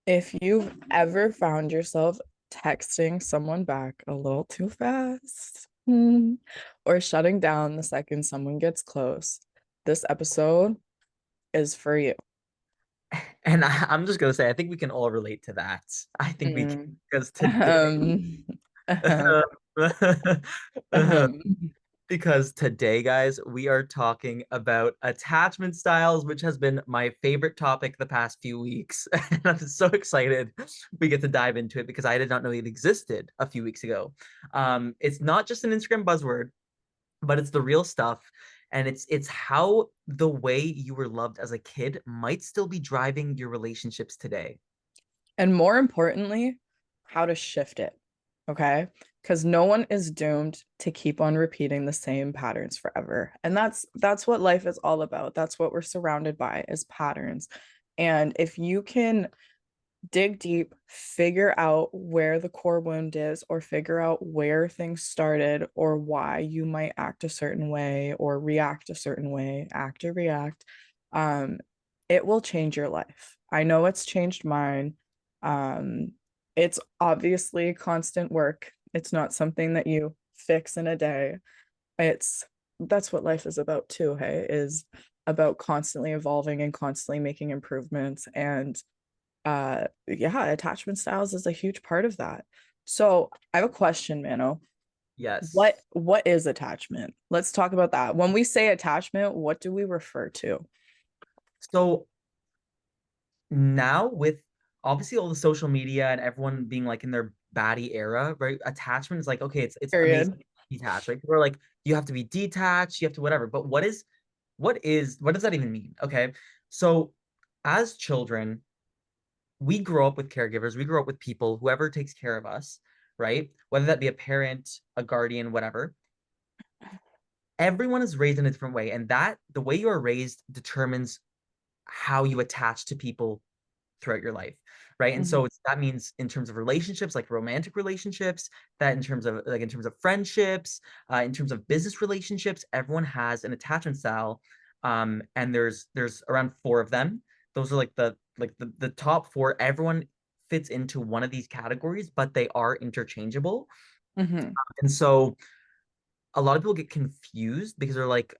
If you've ever found yourself texting someone back a little too fast, or shutting down the second someone gets close, this episode is for you. And I'm just gonna say, I think we can all relate to that. I think we can, Mm. because today, Ahem. Ahem. Ahem. because today, guys, we are talking about attachment styles, which has been my favorite topic the past few weeks. And I'm so excited we get to dive into it because I did not know it existed a few weeks ago. It's not just an Instagram buzzword, but it's the real stuff. And it's how the way you were loved as a kid might still be driving your relationships today. And more importantly, how to shift it. Okay. Because no one is doomed to keep on repeating the same patterns forever. And that's what life is all about. That's what we're surrounded by is patterns. And if you can dig deep, figure out where the core wound is, or figure out where things started, or why you might act a certain way or react a certain way, act or react, um, it will change your life. I know it's changed mine. Um, it's obviously constant work. It's not something that you fix in a day. It's That's what life is about too, hey, is about constantly evolving and constantly making improvements. And yeah, attachment styles is a huge part of that. So I have a question, Mano. Yes. What is attachment? Let's talk about that. When we say attachment, what do we refer to? So now with obviously all the social media and everyone being like in their baddie era, right? Attachment is like, okay, it's amazing Period. to be detached, right? People are like, you have to be detached, you have to whatever. But what does that even mean? Okay. So as children, we grow up with caregivers, we grow up with people, whoever takes care of us, right? Whether that be a parent, a guardian, whatever. Everyone is raised in a different way, and that the way you are raised determines how you attach to people throughout your life, right? And so Mhm. that means in terms of relationships, like romantic relationships, that in terms of friendships, in terms of business relationships, everyone has an attachment style, and there's around four of them. Those are like the top four. Everyone fits into one of these categories, but they are interchangeable. Mhm. And so a lot of people get confused because they're like,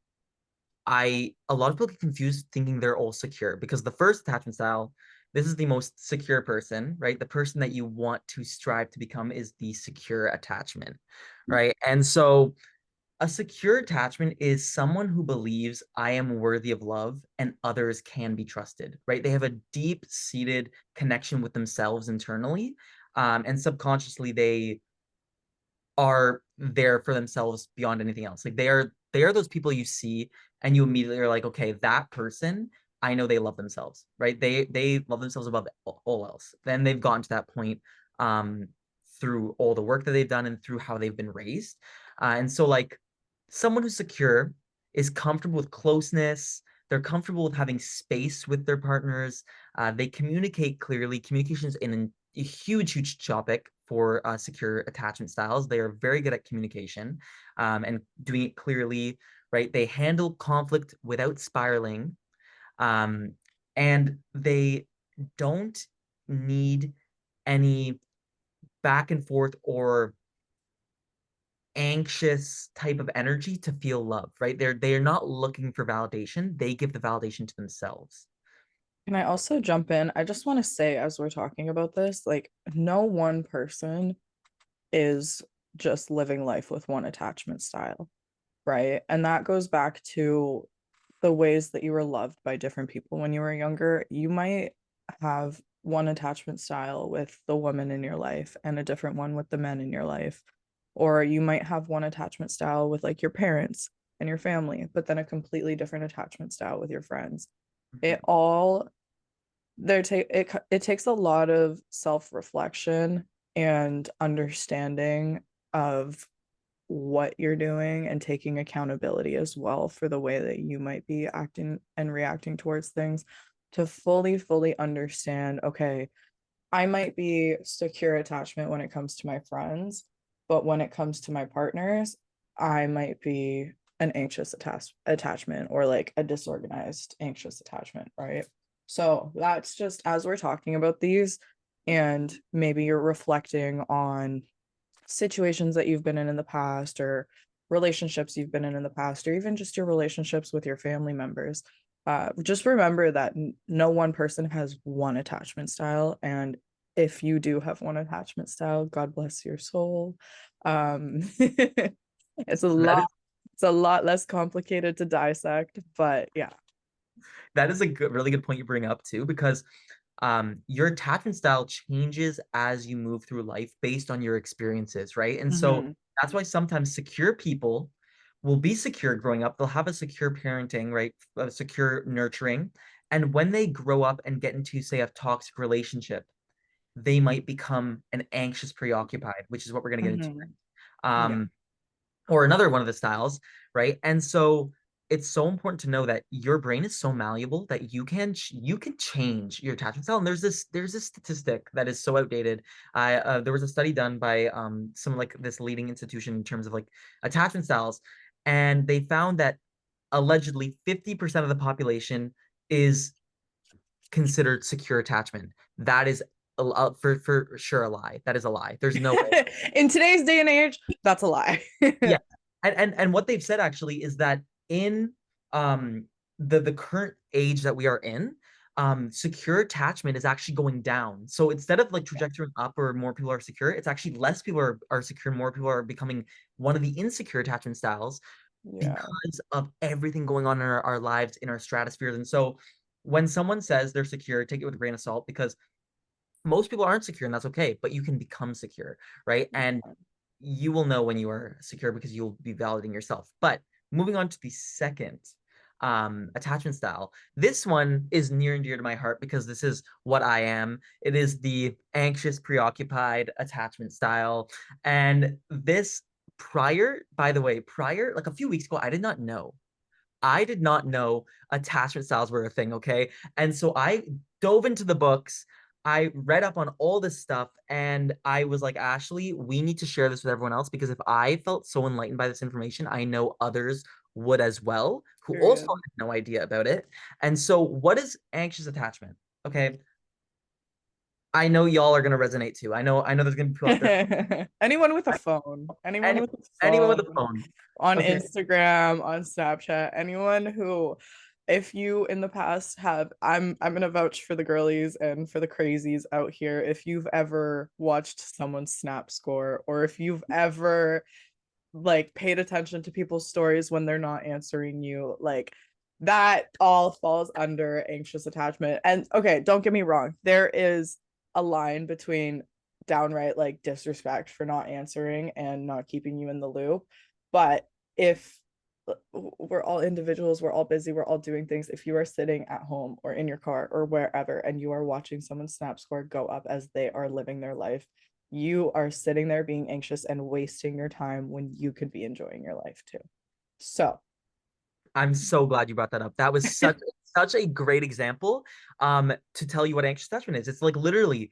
a lot of people get confused thinking they're all secure because the first attachment style, this is the most secure person, right? The person that you want to strive to become is the secure attachment, right? And so a secure attachment is someone who believes I am worthy of love and others can be trusted, right? They have a deep-seated connection with themselves internally, and subconsciously they are there for themselves beyond anything else. Like they are those people you see and you immediately are like, okay, that person, I know they love themselves, right? They love themselves above all else. Then they've gotten to that point um through all the work that they've done and through how they've been raised. And so like someone who's secure is comfortable with closeness. They're comfortable with having space with their partners. They communicate clearly. Communication is a huge, huge topic for secure attachment styles. They are very good at communication and doing it clearly, right? They handle conflict without spiraling, um, and they don't need any back and forth or anxious type of energy to feel love, right? They're not looking for validation. They give the validation to themselves. Can I also jump in? I just want to say, as we're talking about this, like, no one person is just living life with one attachment style, right? And that goes back to the ways that you were loved by different people when you were younger. You might have one attachment style with the woman in your life and a different one with the men in your life. Or you might have one attachment style with like your parents and your family, but then a completely different attachment style with your friends. It Mhm. all it takes a lot of self-reflection and understanding of what you're doing and taking accountability as well for the way that you might be acting and reacting towards things to fully understand, okay, I might be secure attachment when it comes to my friends, but when it comes to my partners, I might be an anxious attachment or like a disorganized anxious attachment, right? So that's just as we're talking about these, and maybe you're reflecting on situations that you've been in the past, or relationships you've been in the past, or even just your relationships with your family members. Just remember that no one person has one attachment style, and if you do have one attachment style, God bless your soul. It's a That lot, is it's a lot less complicated to dissect, but yeah. that is a really good point you bring up too, because your attachment style changes as you move through life based on your experiences, right? And so Mm-hmm. that's why sometimes secure people will be secure growing up. They'll have a secure parenting, right? A secure nurturing. And when they grow up and get into, say, a toxic relationship, they might become an anxious preoccupied, which is what we're going to get into. Mm-hmm. Yeah. Um, or another one of the styles, right? And so it's so important to know that your brain is so malleable that you can change your attachment style. And there's this statistic that is so outdated. I There was a study done by some like this leading institution in terms of like attachment styles, and they found that allegedly 50% of the population is considered secure attachment. That is for sure a lie. That is a lie. There's no way. In today's day and age, that's a lie. Yeah. And what they've said actually is that in um the current age that we are in, secure attachment is actually going down. So instead of like trajectory up or more people are secure, it's actually less people are secure, more people are becoming one of the insecure attachment styles Yeah. because of everything going on in our lives, in our stratospheres. And so when someone says they're secure, take it with a grain of salt, because most people aren't secure, and that's okay, but you can become secure, right? And you will know when you are secure because you'll be validating yourself. But moving on to the second attachment style, this one is near and dear to my heart because this is what I am. It is the anxious, preoccupied attachment style. And this by the way, like a few weeks ago, I did not know attachment styles were a thing, okay? And so I dove into the books. I read up on all this stuff and I was like, Ashley, we need to share this with everyone else because if I felt so enlightened by this information, I know others would as well, who also Period. had no idea about it. And so, what is anxious attachment? Okay. I know y'all are gonna resonate too. I know there's gonna be people out there. Anyone with a phone, anyone Any, with a anyone with a phone phone. on Okay. Instagram, on Snapchat, anyone who, if you in the past have, I'm gonna vouch for the girlies and for the crazies out here. If you've ever watched someone's snap score, or if you've ever like paid attention to people's stories when they're not answering you, like that all falls under anxious attachment. And okay, don't get me wrong, there is a line between downright like disrespect for not answering and not keeping you in the loop. But if we're all individuals, we're all busy, we're all doing things. If you are sitting at home or in your car or wherever and you are watching someone's snap score go up as they are living their life, you are sitting there being anxious and wasting your time when you could be enjoying your life too. So, I'm so glad you brought that up. That was such a great example to tell you what anxious attachment is. It's like literally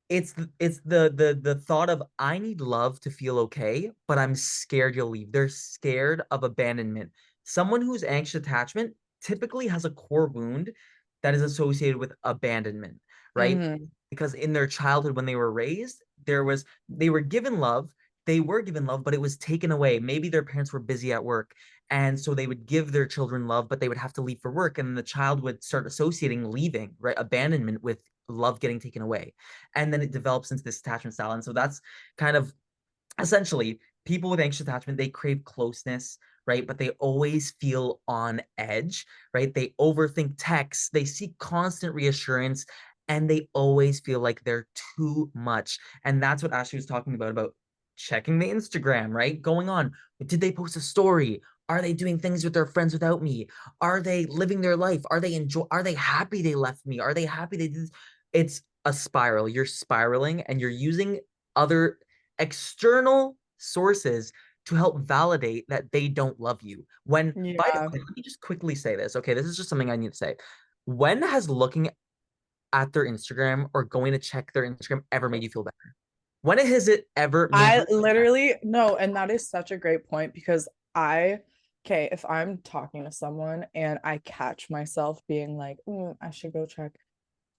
it's the thought of I need love to feel okay, but I'm scared you'll leave. They're scared of abandonment. Someone who's anxious attachment typically has a core wound that is associated with abandonment, right? mm-hmm. Because in their childhood when they were raised, they were given love, but it was taken away. Maybe their parents were busy at work, and so they would give their children love, but they would have to leave for work, and the child would start associating leaving, right, abandonment with love getting taken away, and then it develops into this attachment style. And so that's kind of essentially people with anxious attachment, they crave closeness, right? But they always feel on edge, right? They overthink texts, they seek constant reassurance, and they always feel like they're too much. And that's what Ashley was talking about checking the Instagram, right? Going on. Did they post a story? Are they doing things with their friends without me? Are they living their life? Are they happy they left me? Are they happy they did this? It's a spiral. You're spiraling and you're using other external sources to help validate that they don't love you. By the Yeah. way, let me just quickly say this. Okay, this is just something I need to say. When has looking at their Instagram or going to check their Instagram ever made you feel better? When has it ever made I you literally no, and that is such a great point because okay, if I'm talking to someone and I catch myself being like, I should go check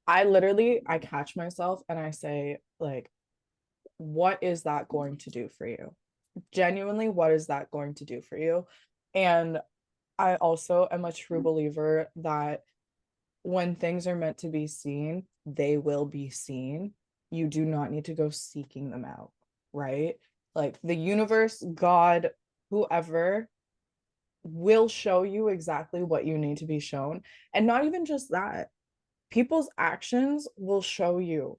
I catch myself and I say, like, what is that going to do for you? Genuinely, what is that going to do for you? And I also am a true believer that when things are meant to be seen, they will be seen. You do not need to go seeking them out, right? Like the universe, God, whoever will show you exactly what you need to be shown. And not even just that, people's actions will show you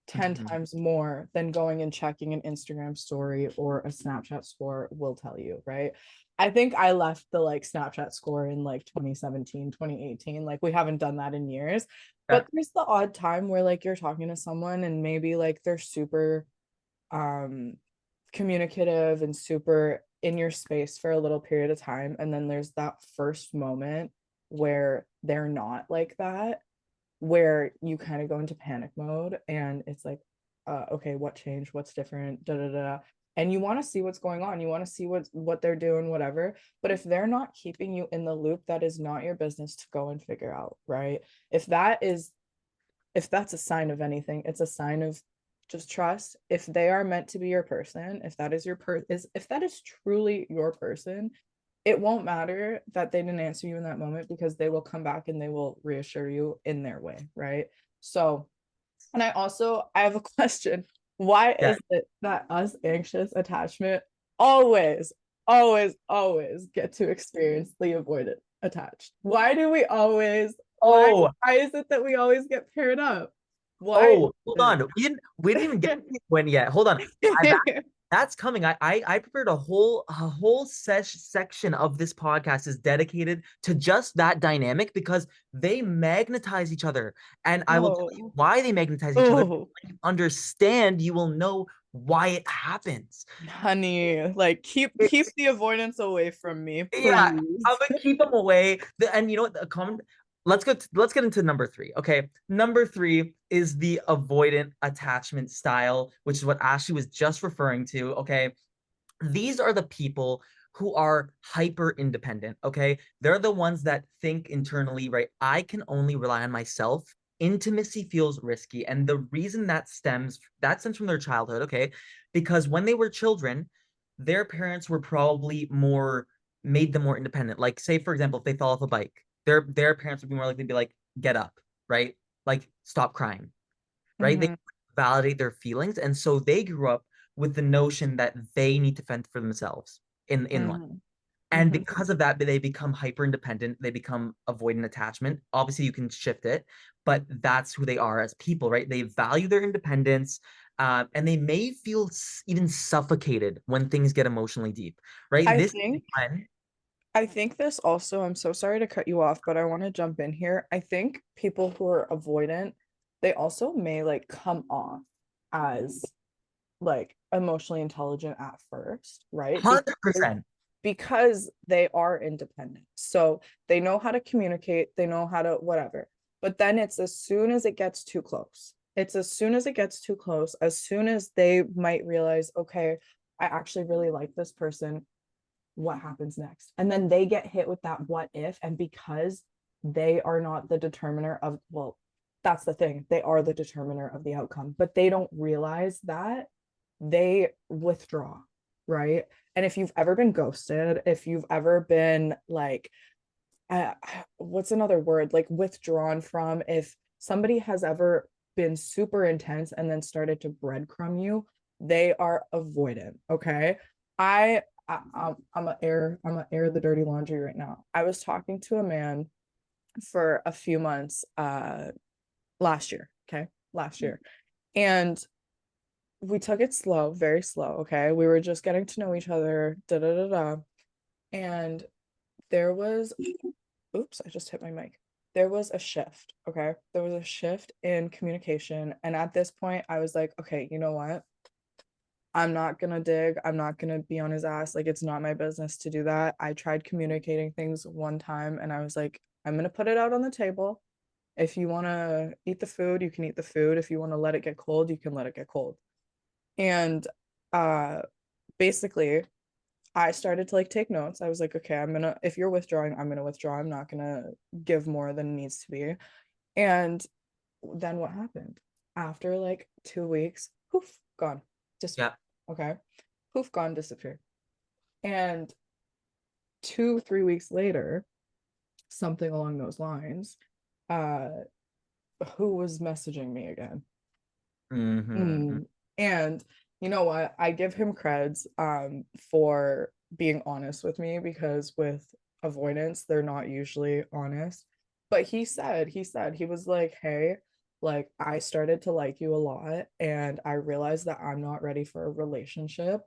10 Mhm. times more than going and checking an Instagram story or a Snapchat score will tell you, right? I think I left the like Snapchat score in like 2017, 2018. Like we haven't done that in years. Yeah. But there's the odd time where like you're talking to someone and maybe like they're super um communicative and super in your space for a little period of time. And then there's that first moment where they're not like that, where you kind of go into panic mode and it's like, okay, what changed? What's different? Da da da. And you want to see what's going on. You want to see what they're doing, whatever. But if they're not keeping you in the loop, that is not your business to go and figure out, right? If that is if that's a sign of anything, it's a sign of just trust. If they are meant to be your person, if that is if that is truly your person, it won't matter that they didn't answer you in that moment because they will come back and they will reassure you in their way, right? So, and I have a question. Why Yeah. is it that us anxious attachment always, always get to experience the avoidant attached? Why do we always, Oh, why is it that we always get paired up? Why oh, hold is on. We didn't even get to the point yet. Hold on. it? That's coming. I prepared a whole section of this podcast is dedicated to just that dynamic because they magnetize each other. And I will tell you Oh, why they magnetize each other. oh. When you understand, you will know why it happens. Honey, like keep It's the avoidance away from me, yeah, I'm please. gonna keep them away. And you know what? The comment. Let's get into number three. Okay, number three is the avoidant attachment style, which is what Ashley was just referring to. Okay, these are the people who are hyper independent. Okay, they're the ones that think internally, right? I can only rely on myself. Intimacy feels risky, and the reason that stems from their childhood. Okay, because when they were children, their parents were probably more made them more independent. Like, say for example, if they fell off a bike, their parents would be more likely to be like, "Get up," right? Like, stop crying, right? They Mhm, validate their feelings, and so they grew up with the notion that they need to fend for themselves in life. mhm, And mhm. because of that, they become hyper independent. They become avoidant attachment. Obviously, you can shift it, but that's who they are as people, right? They value their independence, and they may feel even suffocated when things get emotionally deep, right? I This think one, I think this also, I'm so sorry to cut you off, but I want to jump in here. I think people who are avoidant, they also may like come off as like emotionally intelligent at first, right? 100%. Because they are independent. So they know how to communicate, they know how to whatever. But then it's as soon as it gets too close. It's as soon as it gets too close, as soon as they might realize, okay, I actually really like this person, what happens next? And then they get hit with that what if. And because they are not the determiner of, well, that's the thing, they are the determiner of the outcome, but they don't realize that they withdraw, right? And if you've ever been ghosted, if you've ever been like, uh, what's another word, like withdrawn from, if somebody has ever been super intense and then started to breadcrumb you, they are avoidant. Okay. I'm a air the dirty laundry right now. I was talking to a man for a few months last year. Okay. Last year. And we took it slow, very slow. Okay. We were just getting to know each other. Da da da da. And there was, oops, I just hit my mic. There was a shift. Okay. There was a shift in communication. And at this point, I was like, okay, you know what? I'm not gonna dig. I'm not gonna be on his ass. Like, it's not my business to do that. I tried communicating things one time and I was like, I'm gonna put it out on the table. If you wanna eat the food, you can eat the food. If you wanna let it get cold, you can let it get cold. And uh basically I started to like take notes. I was like, okay, if you're withdrawing, I'm gonna withdraw. I'm not gonna give more than needs to be. And then what happened? After like 2 weeks, poof, gone, disappeared. Yeah. Okay. Poof, gone, disappeared. And 2, 3 weeks later, something along those lines, uh, who was messaging me again? Mm-hmm. And you know what? I give him creds for being honest with me because with avoidance, they're not usually honest. But he said he was like, "Hey, like I started to like you a lot and I realized that I'm not ready for a relationship."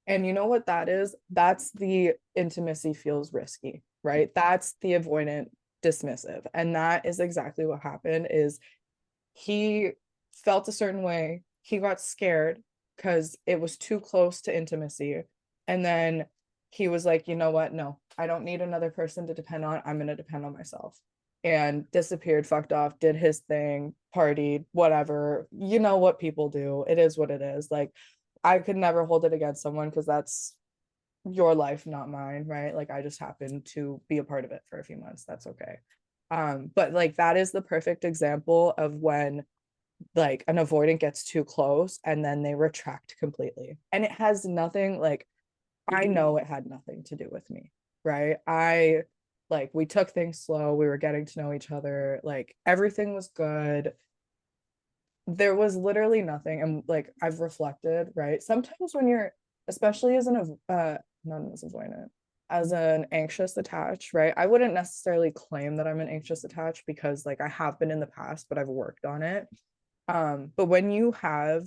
And you know what that is? That's the intimacy feels risky, right? That's the avoidant dismissive. And that is exactly what happened is he felt a certain way. He got scared because it was too close to intimacy. And then he was like, you know what? No, I don't need another person to depend on. I'm going to depend on myself. And disappeared, fucked off, did his thing, partied, whatever. You know what people do. It is what it is. Like, I could never hold it against someone because that's your life, not mine, right? Like, I just happened to be a part of it for a few months. That's okay. But like, that is the perfect example of when like an avoidant gets too close and then they retract completely. And it has nothing like I know it had nothing to do with me, right? I like we took things slow, we were getting to know each other, like everything was good. There was literally nothing and like I've reflected, right? Sometimes when you're especially as an not as avoidant, as an anxious attached, right? I wouldn't necessarily claim that I'm an anxious attached because like I have been in the past, but I've worked on it. But when you have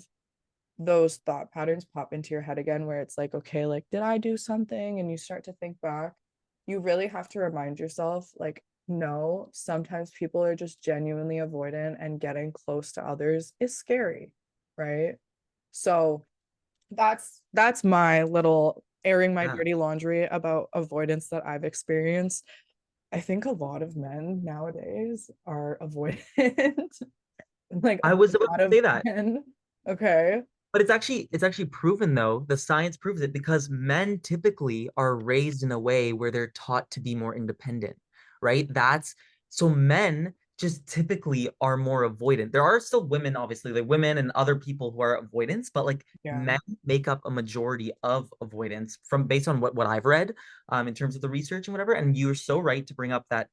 those thought patterns pop into your head again, where it's like, okay, like, did I do something? And you start to think back, you really have to remind yourself, like, no, sometimes people are just genuinely avoidant and getting close to others is scary, right? So that's my little airing my Yeah. dirty laundry about avoidance that I've experienced. I think a lot of men nowadays are avoidant. Like I a was about lot to of say that. men. Okay. But it's actually proven though, the science proves it because men typically are raised in a way where they're taught to be more independent, right? That's so men just typically are more avoidant. There are still women, obviously, like women and other people who are avoidance, but like Yeah. men make up a majority of avoidance from based on what I've read in terms of the research and whatever. And you're so right to bring up that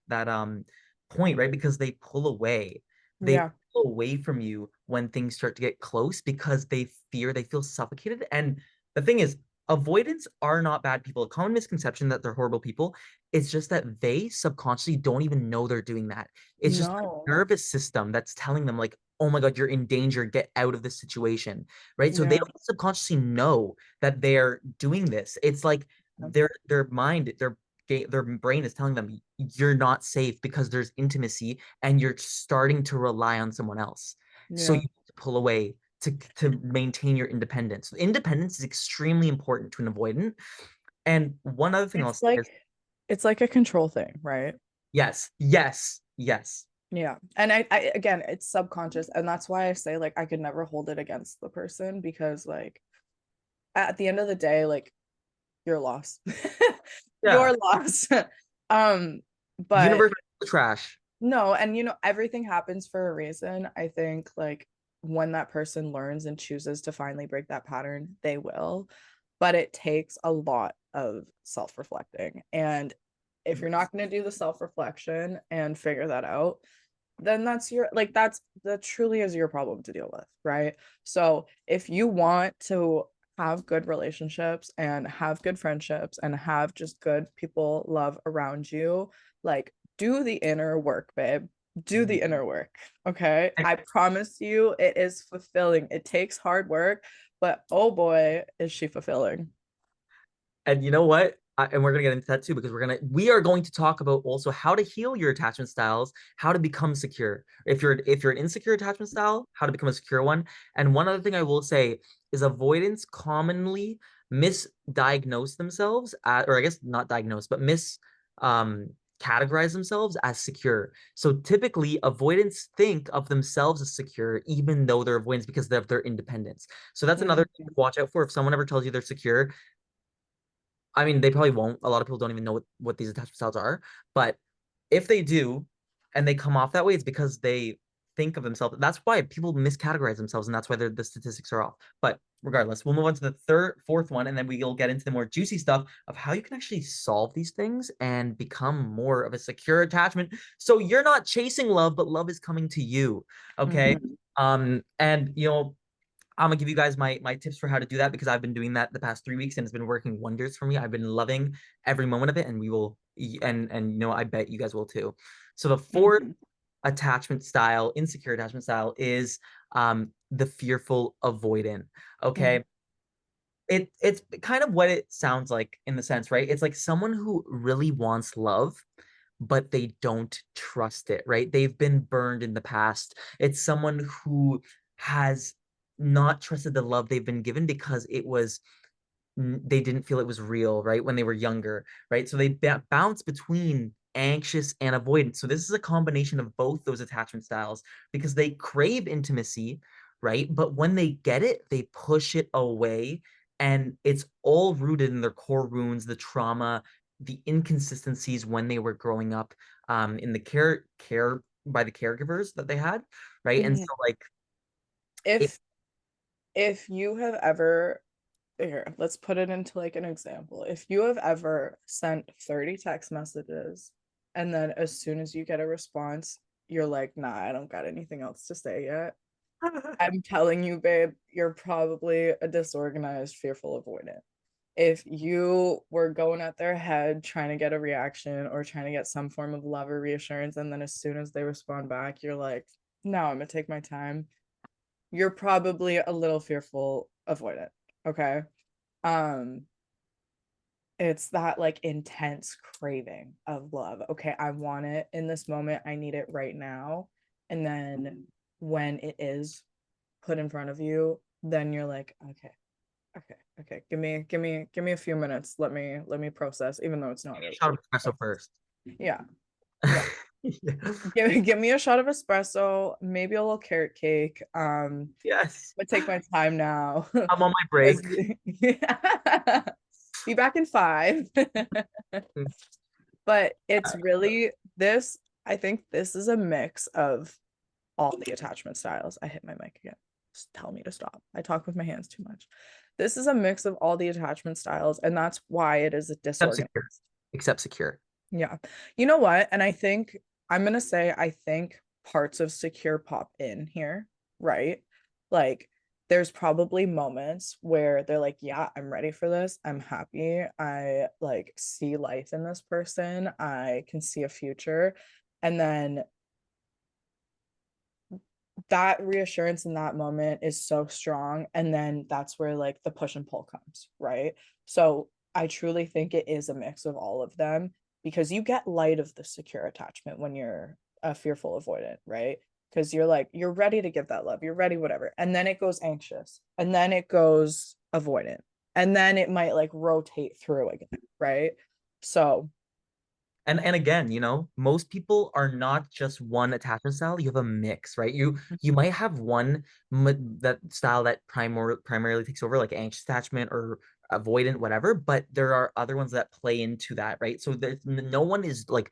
point, right? Because they pull away. They Yeah. pull away from you when things start to get close because they feel suffocated. And the thing is, avoidants are not bad people. A common misconception that they're horrible people. It's just that they subconsciously don't even know they're doing that. It's just their No. nervous system that's telling them, like, oh my God, you're in danger, get out of this situation. Right. So they Yeah. don't subconsciously know that they're doing this. It's like their mind, their brain is telling them you're not safe because there's intimacy and you're starting to rely on someone else. So you Yeah. have to pull away to maintain your independence. Independence is extremely important to an avoidant. And one other thing I'll It's say is it's like a control thing, right? yes, yes, yes. Yeah. And I again, it's subconscious. And that's why I say like I could never hold it against the person because like at the end of the day, like you're lost. Yeah. You're lost. Um, but Universal trash. no, and you know, everything happens for a reason. I think like when that person learns and chooses to finally break that pattern, they will. But it takes a lot of self-reflecting. And if you're not going to do the self-reflection and figure that out, then that's your like that truly is your problem to deal with, right? So if you want to have good relationships and have good friendships and have just good people love around you, like do the inner work, babe. Do the inner work. Okay. And, I promise you it is fulfilling. It takes hard work, but oh boy, is she fulfilling. and you know what? And we're gonna get into that too because we are going to talk about also how to heal your attachment styles, how to become secure. If you're an insecure attachment style, how to become a secure one. And one other thing I will say is avoidance commonly misdiagnose themselves or I guess not diagnose, but um categorize themselves as secure. So typically avoidants think of themselves as secure even though they're avoidants because of their independence. So that's another thing Mhm. to watch out for. If someone ever tells you they're secure, I mean, they probably won't. A lot of people don't even know what these attachment styles are. But if they do and they come off that way, it's because think of themselves. That's why people miscategorize themselves, and that's why the statistics are off. But regardless, we'll move on to the fourth one, and then we'll get into the more juicy stuff of how you can actually solve these things and become more of a secure attachment. So you're not chasing love, but love is coming to you. Okay. Mhm. And I'm gonna give you guys my tips for how to do that because I've been doing that the past 3 weeks and it's been working wonders for me. I've been loving every moment of it, and we will and I bet you guys will too. So the fourth Mhm. attachment style, insecure attachment style, is the fearful avoidant. Mhm. Okay. It's kind of what it sounds like in the sense, right? It's like someone who really wants love, but they don't trust it, right? They've been burned in the past. It's someone who has not trusted the love they've been given because they didn't feel it was real, right? When they were younger, right? So they bounce between anxious and avoidant. So this is a combination of both those attachment styles because they crave intimacy, right? But when they get it, they push it away. And it's all rooted in their core wounds, the trauma, the inconsistencies when they were growing up, in the care by the caregivers that they had, right? And so Mhm. like it If if you have ever, here, let's put it into like an example. If you have ever sent 30 text messages and then as soon as you get a response, you're like, nah, I don't got anything else to say yet. I'm telling you, babe, you're probably a disorganized, fearful avoidant. If you were going at their head trying to get a reaction or trying to get some form of love or reassurance, and then as soon as they respond back, you're like, no, I'm gonna take my time. You're probably a little fearful avoidant. Okay. Um, it's that like intense craving of love. Okay, I want it in this moment. I need it right now. And then when it is put in front of you, then you're like, okay, okay. Give me a few minutes. Let me process, even though it's not really shot for of you. espresso first. Yeah, yeah. Yeah. Give me a shot of espresso, maybe a little carrot cake. Yes. I'm gonna take my time now. I'm on my 'Cause- break. yeah. Be back in 5. But it's really this, I think this is a mix of all the attachment styles. I hit my mic again. Just tell me to stop. I talk with my hands too much. This is a mix of all the attachment styles, and that's why it is a Except disorganized. secure. Except secure. Yeah. You know what? And I think I'm gonna say I think parts of secure pop in here, right? Like there's probably moments where they're like, yeah, I'm ready for this. I'm happy. I like see life in this person. I can see a future. And then that reassurance in that moment is so strong. And then that's where like the push and pull comes, right? So I truly think it is a mix of all of them because you get light of the secure attachment when you're a fearful avoidant, right? Because you're like, you're ready to give that love, you're ready, whatever. And then it goes anxious, and then it goes avoidant, and then it might like rotate through again, right? So, And again, most people are not just one attachment style. You have a mix, right? You might have one that style that primarily takes over, like anxious attachment or avoidant, whatever. But there are other ones that play into that, right? So there's no one is like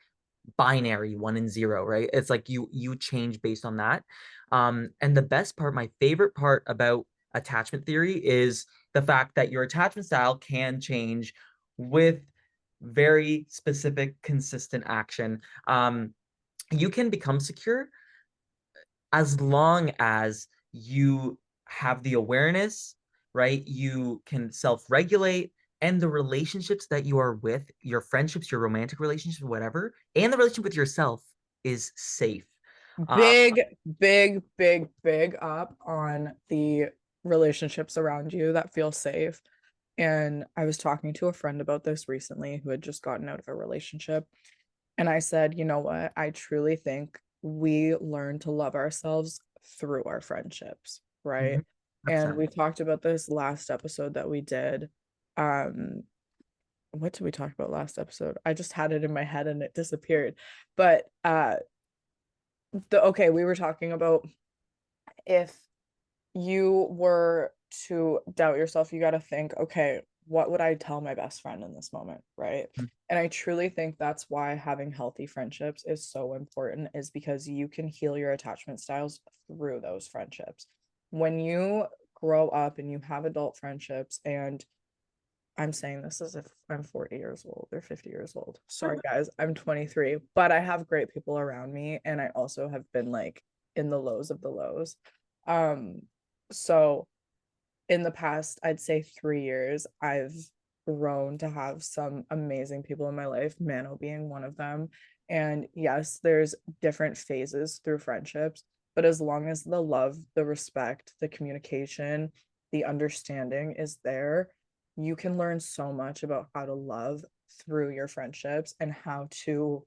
binary 1 and 0, right? It's like you change based on that. And the best part, my favorite part about attachment theory is the fact that your attachment style can change with very specific, consistent action. You can become secure as long as you have the awareness, right? You can self-regulate, and the relationships that you are with, your friendships, your romantic relationships, whatever, and the relationship with yourself is safe. Uh, big, big up on the relationships around you that feel safe. And I was talking to a friend about this recently who had just gotten out of a relationship. And I said, you know what? I truly think we learn to love ourselves through our friendships, right? mhm, And 100%. we talked about this last episode that we did. Um, what did we talk about last episode? I just had it in my head and it disappeared. But we were talking about if you were to doubt yourself, you got to think, okay, what would I tell my best friend in this moment, right? And I truly think that's why having healthy friendships is so important, is because you can heal your attachment styles through those friendships. When you grow up and you have adult friendships, and I'm saying this as if I'm 40 years old or 50 years old. Sorry, guys, I'm 23, but I have great people around me, and I also have been like in the lows of the lows. Um, so in the past, I'd say 3 years, I've grown to have some amazing people in my life, Mano being one of them. And yes, there's different phases through friendships, but as long as the love, the respect, the communication, the understanding is there, you can learn so much about how to love through your friendships and how to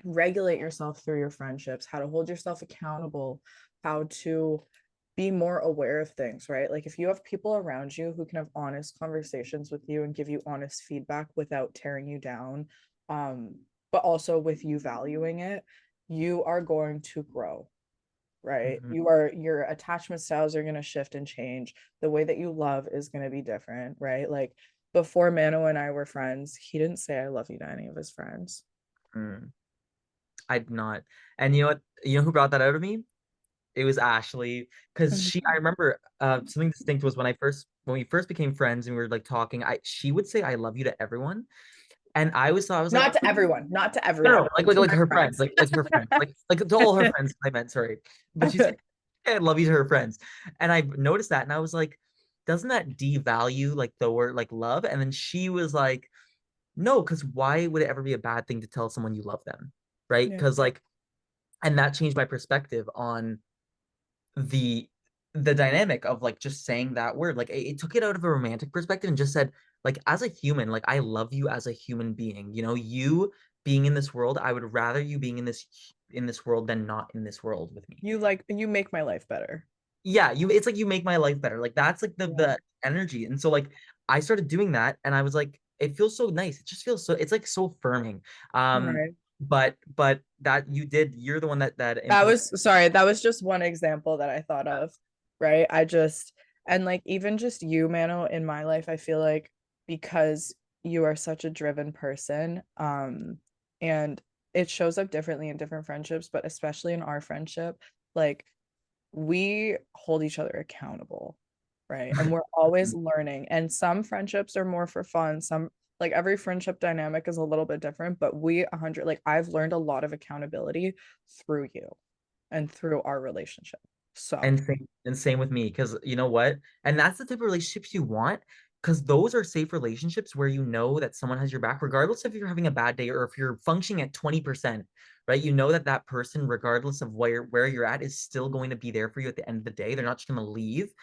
regulate yourself through your friendships, how to hold yourself accountable, how to be more aware of things, right? Like if you have people around you who can have honest conversations with you and give you honest feedback without tearing you down, but also with you valuing it, you are going to grow, right? Mhm. Your attachment styles are going to shift and change. The way that you love is going to be different, right? Like before Mano and I were friends, he didn't say I love you to any of his friends. Mm. I did not. And you know what? You know who brought that out of me? It was Ashley. Because I Mhm. remember something distinct was when we first became friends and we were like talking, she would say I love you to everyone. And I was like, Not to everyone, not to no, everyone, no, to like my her friends, friends. like her friends, like to all her friends, I meant, sorry. But she said, "Hey, I love you" to her friends. And I noticed that and I was like, doesn't that devalue like the word like love? And then she was like, no, because why would it ever be a bad thing to tell someone you love them? Right? Yeah. Because like, and that changed my perspective on the the dynamic of like just saying that word. Like it took it out of a romantic perspective and just said, like, as a human, like I love you as a human being. You know, you being in this world, I would rather you being in this world than not in this world with me. You make my life better. Yeah, you it's like you make my life better. Like that's like Yeah. the energy. And so like I started doing that and I was like, it feels so nice. It just feels so it's like so affirming. Right. But that you're the one that That implemented. was sorry, that was just one example that I thought of, right? I just and like even just you, Mano, in my life, I feel like because you are such a driven person, and it shows up differently in different friendships, but especially in our friendship, like we hold each other accountable, right? And we're always learning. And some friendships are more for fun. Some like every friendship dynamic is a little bit different, but we 100 like I've learned a lot of accountability through you and through our relationship. So, And same with me, because you know what? And that's the type of relationships you want, because those are safe relationships where you know that someone has your back, regardless if you're having a bad day or if you're functioning at 20%, right? You know that that person, regardless of where you're at, is still going to be there for you at the end of the day. They're not just going to leave.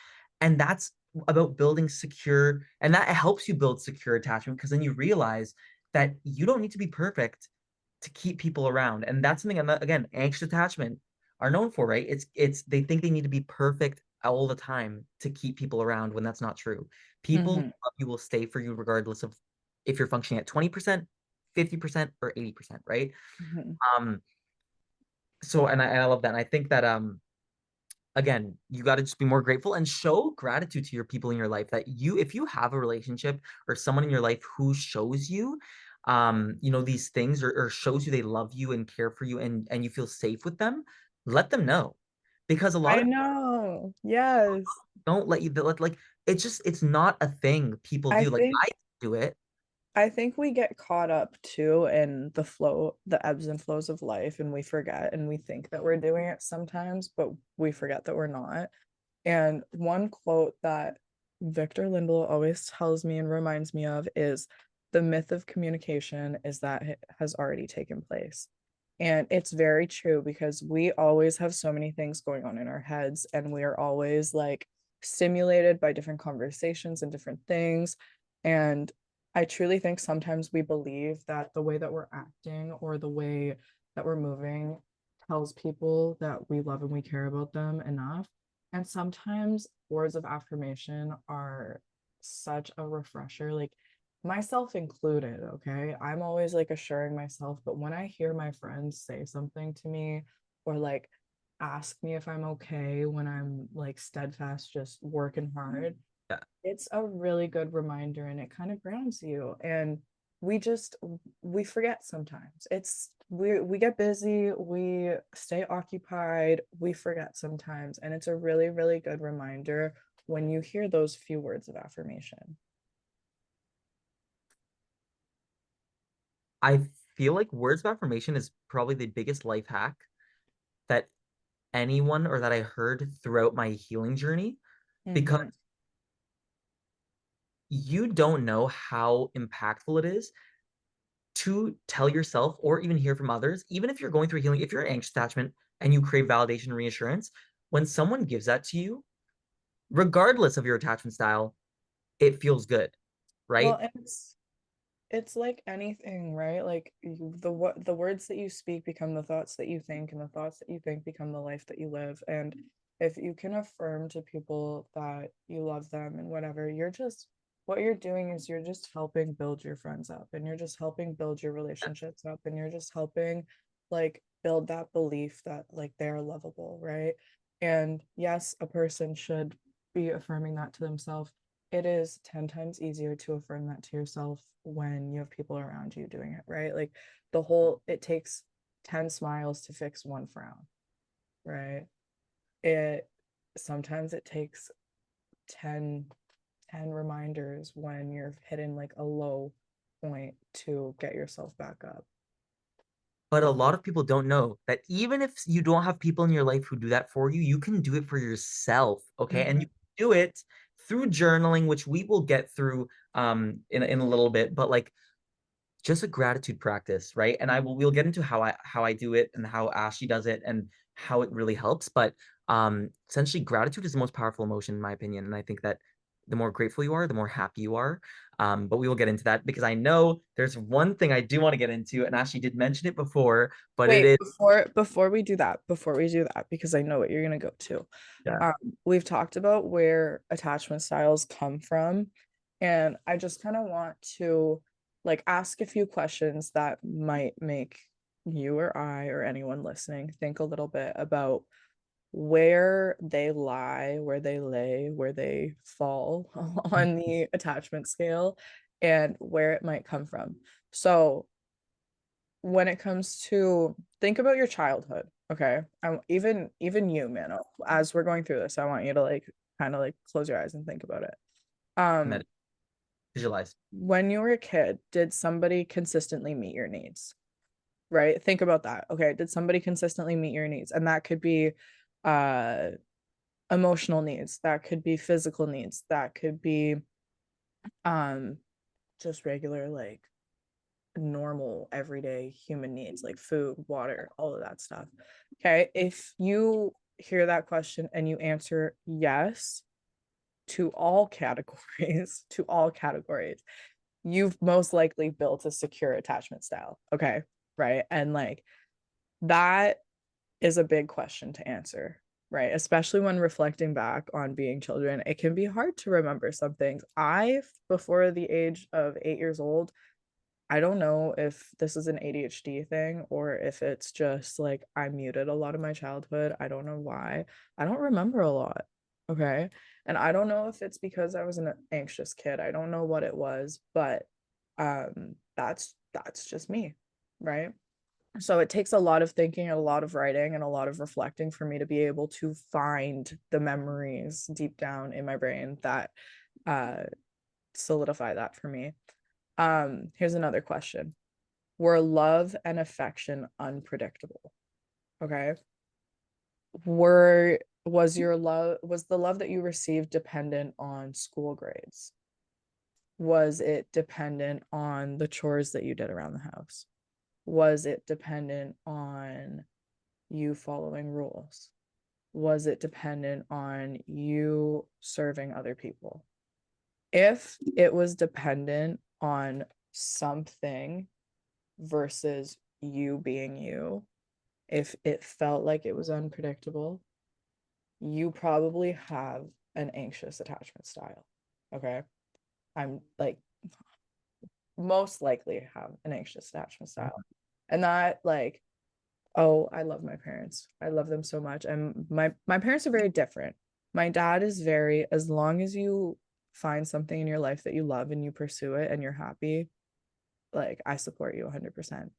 And that's about building secure, and that helps you build secure attachment because then you realize that you don't need to be perfect to keep people around. And that's something, again, anxious attachment are known for, right? It's they think they need to be perfect all the time to keep people around when that's not true. People who mhm, love you will stay for you regardless of if you're functioning at 20%, 50%, or 80%, right? mhm. Um, so and I love that. And I think that again, you got to just be more grateful and show gratitude to your people in your life that if you have a relationship or someone in your life who shows you you know these things or shows you they love you and care for you and you feel safe with them, let them know because a lot I of know. Yes. don't let you like it's not a thing people I do. Like think I do it. I think we get caught up too in the flow, the ebbs and flows of life, and we forget and we think that we're doing it sometimes, but we forget that we're not. And one quote that Victor Lindell always tells me and reminds me of is the myth of communication is that it has already taken place. And it's very true because we always have so many things going on in our heads, and we are always like stimulated by different conversations and different things. And I truly think sometimes we believe that the way that we're acting or the way that we're moving tells people that we love and we care about them enough. And sometimes words of affirmation are such a refresher, like myself included. Okay. I'm always like assuring myself, but when I hear my friends say something to me or like ask me if I'm okay when I'm like steadfast, just working hard, Yeah. It's a really good reminder and it kind of grounds you. And we just we forget sometimes. We get busy, we stay occupied, we forget sometimes. And it's a really, really good reminder when you hear those few words of affirmation. I feel like words of affirmation is probably the biggest life hack that anyone or that I heard throughout my healing journey because Mm-hmm. you don't know how impactful it is to tell yourself or even hear from others, even if you're going through healing, if you're an anxious attachment and you crave validation and reassurance, when someone gives that to you, regardless of your attachment style, it feels good, Well, right? and it's like anything, right? Like the words that you speak become the thoughts that you think, and the thoughts that you think become the life that you live. And if you can affirm to people that you love them and whatever, you're just what you're doing is you're just helping build your friends up, and you're just helping build your relationships up, and you're just helping like build that belief that like they're lovable, right? And yes, a person should be affirming that to themselves. It is 10 times easier to affirm that to yourself when you have people around you doing it, right? Like it takes 10 smiles to fix one frown, right? It sometimes it takes 10 reminders when you're hitting like a low point to get yourself back up. But a lot of people don't know that even if you don't have people in your life who do that for you, you can do it for yourself, okay? And Mm-hmm. you do it through journaling, which we will get through in a little bit, but like just a gratitude practice, right? And we'll get into how I do it and how Ashley does it and how it really helps. But essentially gratitude is the most powerful emotion in my opinion. And I think that the more grateful you are, the more happy you are. But we will get into that because I know there's one thing I do want to get into, and Ashley did mention it before, but it Wait, is before we do that, because I know what you're gonna go to. yeah, Um, we've talked about where attachment styles come from, and I just kind of want to like ask a few questions that might make you or I or anyone listening think a little bit about where they lie, where they lay, where they fall on the attachment scale, and where it might come from. So when it comes to think about your childhood, okay? Even you, Mano, as we're going through this, I want you to like kind of like close your eyes and think about it. Um, visualize. when you were a kid, did somebody consistently meet your needs? Right? Think about that. Okay, did somebody consistently meet your needs? And that could be uh emotional needs, that could be physical needs, that could be um just regular like normal everyday human needs like food, water, all of that stuff. Okay, if you hear that question and you answer yes to all categories, to all categories, you've most likely built a secure attachment style. Okay, right? And like that is a big question to answer, right? Especially when reflecting back on being children, it can be hard to remember some things. Before the age of 8 years old, I don't know if this is an ADHD thing or if it's just like I muted a lot of my childhood. I don't know why. I don't remember a lot. Okay. And I don't know if it's because I was an anxious kid. I don't know what it was, but that's just me, right? So it takes a lot of thinking and a lot of writing and a lot of reflecting for me to be able to find the memories deep down in my brain that uh solidify that for me. Here's another question. Were love and affection unpredictable? Okay. Were was the love that you received dependent on school grades? Was it dependent on the chores that you did around the house? Was it dependent on you following rules? Was it dependent on you serving other people? If it was dependent on something versus you being you, if it felt like it was unpredictable, you probably have an anxious attachment style. Okay. I'm like most likely have an anxious attachment style. And that like, oh, I love my parents. I love them so much. And my parents are very different. My dad is very, as long as you find something in your life that you love and you pursue it and you're happy, like I support you 100%.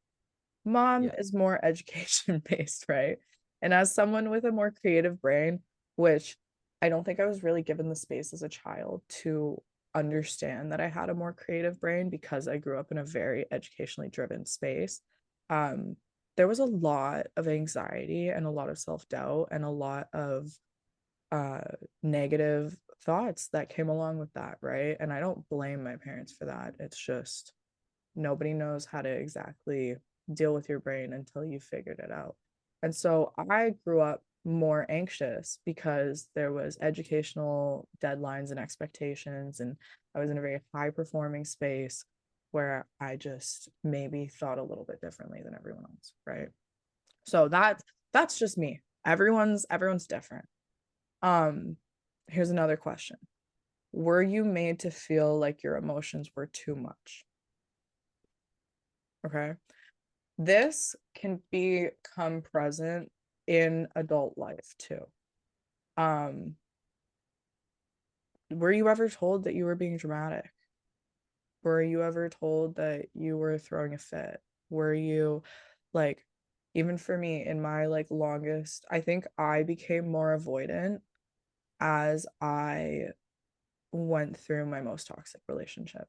Mom Yeah. is more education based, right? And as someone with a more creative brain, which I don't think I was really given the space as a child to understand that I had a more creative brain because I grew up in a very educationally driven space. Um, there was a lot of anxiety and a lot of self-doubt and a lot of uh negative thoughts that came along with that, right? And I don't blame my parents for that. It's just nobody knows how to exactly deal with your brain until you figured it out. And so I grew up more anxious because there was educational deadlines and expectations, and I was in a very high performing space where I just maybe thought a little bit differently than everyone else, right? So that's just me. Everyone's different. Um, Here's another question. Were you made to feel like your emotions were too much? Okay. This can become present in adult life too. Um, were you ever told that you were being dramatic? Were you ever told that you were throwing a fit? Were you like, even for me, in my like longest, I think I became more avoidant as I went through my most toxic relationship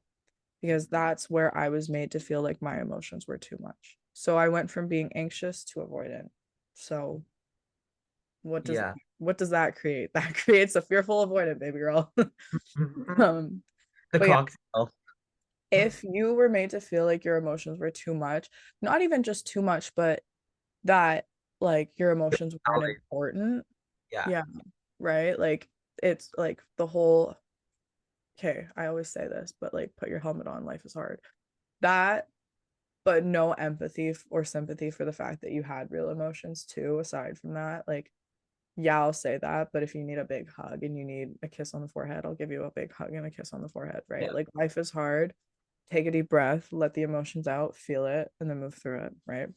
because that's where I was made to feel like my emotions were too much. So I went from being anxious to avoidant. So what does Yeah. what does that create? That creates a fearful avoidant, baby girl. um, The but yeah, cocktail. if you were made to feel like your emotions were too much, not even just too much, but that like your emotions weren't Valid. important. Yeah. Yeah, right? Like it's like the whole, okay, I always say this, but like put your helmet on, life is hard. That, but no empathy or sympathy for the fact that you had real emotions too, aside from that. Like, yeah, I'll say that, but if you need a big hug and you need a kiss on the forehead, I'll give you a big hug and a kiss on the forehead, right? Yeah. Like life is hard. Take a deep breath, let the emotions out, feel it, and then move through it, right?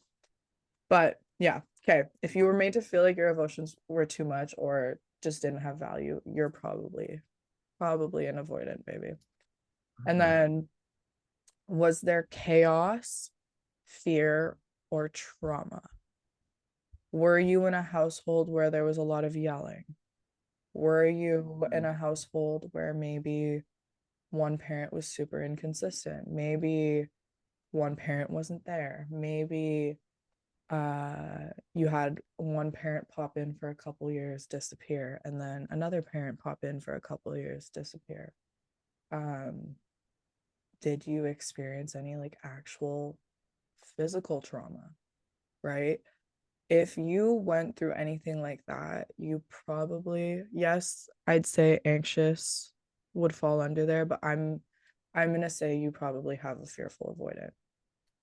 But yeah, okay. If you were made to feel like your emotions were too much or just didn't have value, you're probably an avoidant, baby. And Mhm. then was there chaos, fear, or trauma? Were you in a household where there was a lot of yelling? Were you in a household where maybe one parent was super inconsistent? Maybe one parent wasn't there. Maybe you had one parent pop in for a couple years, disappear, and then another parent pop in for a couple years, disappear. Um, did you experience any like actual physical trauma, right? If you went through anything like that, you probably, yes, I'd say anxious would fall under there, but I'm gonna say you probably have a fearful avoidant,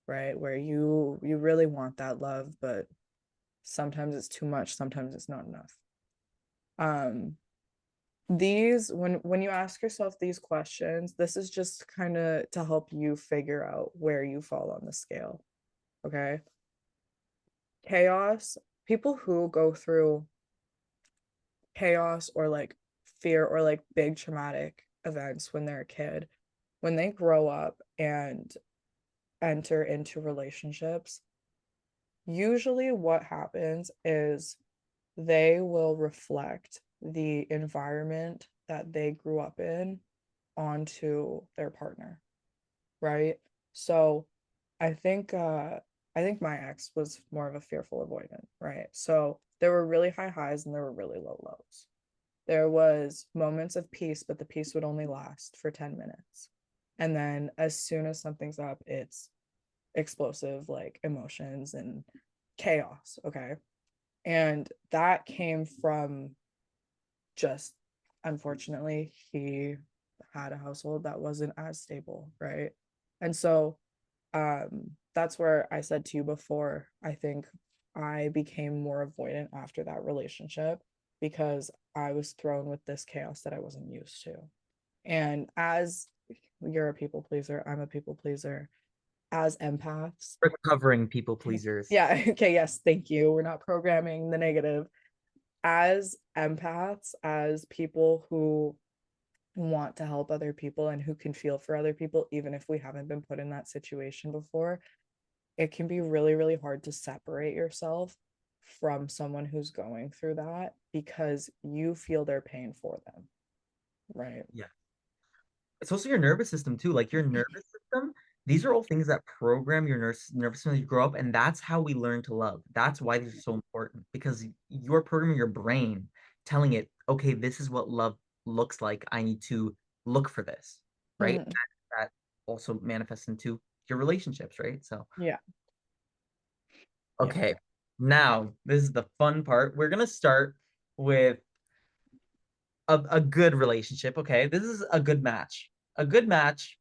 right? Where you really want that love, but sometimes it's too much, sometimes it's not enough. Um, these when you ask yourself these questions, this is just kind of to help you figure out where you fall on the scale, okay? Chaos, people who go through chaos or like fear or like big traumatic events when they're a kid, when they grow up and enter into relationships, usually what happens is they will reflect the environment that they grew up in onto their partner, right? So I think I think my ex was more of a fearful avoidant, right? So there were really high highs and there were really low lows. There was moments of peace, but the peace would only last for 10 minutes. And then as soon as something's up, it's explosive like emotions and chaos, okay? And that came from just unfortunately he had a household that wasn't as stable, right? And so that's where I said to you before, I think I became more avoidant after that relationship because I was thrown with this chaos that I wasn't used to. And as you're a people pleaser, I'm a people pleaser. As empaths, Recovering people pleasers. yeah, okay, yes, thank you. We're not programming the negative. As empaths, as people who want to help other people and who can feel for other people, even if we haven't been put in that situation before, it can be really, really hard to separate yourself from someone who's going through that because you feel their pain for them, right? Yeah. It's also your nervous system too. Like your nervous system, these are all things that program your nervous system as you grow up, and that's how we learn to love. That's why these are so important because you're programming your brain, telling it, okay, this is what love looks like. I need to look for this, right? Mhm. That also manifests into your relationships, right? So, Yeah, yeah. okay, now this is the fun part. We're gonna start with a good relationship. Okay, this is a good match. A good match